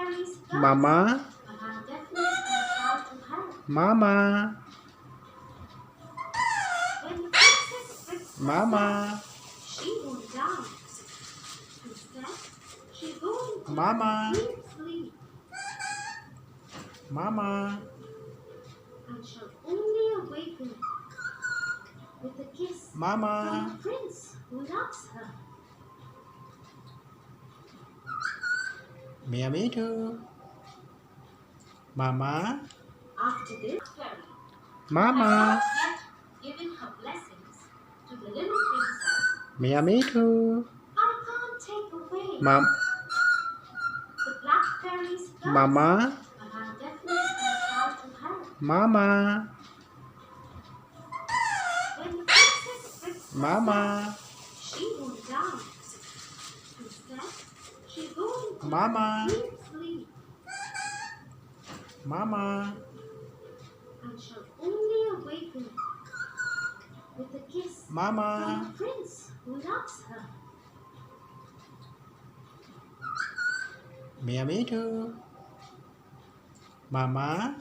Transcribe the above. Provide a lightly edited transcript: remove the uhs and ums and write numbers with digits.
fairies first, Mama, but are definitely proud to her. Mama, When the princess fixed herself, Mama, she won't down. Instead, she goes into Mama, a deep sleep Mama, and shall only awaken with a kiss from Mama, the prince who loves her. Beautiful. Mama, After this, fairy Mama, had not yet given her blessings to the little princess. Beautiful. I can't take away the black fairy's curse, Mama, but I'm definitely proud to her. Mama, When the princess fixed herself, Mama, she won't down. Instead, she goes into Mama, a deep sleep Mama, and shall only awaken with a kiss from Mama, the prince who loves her. Beautiful. Mama.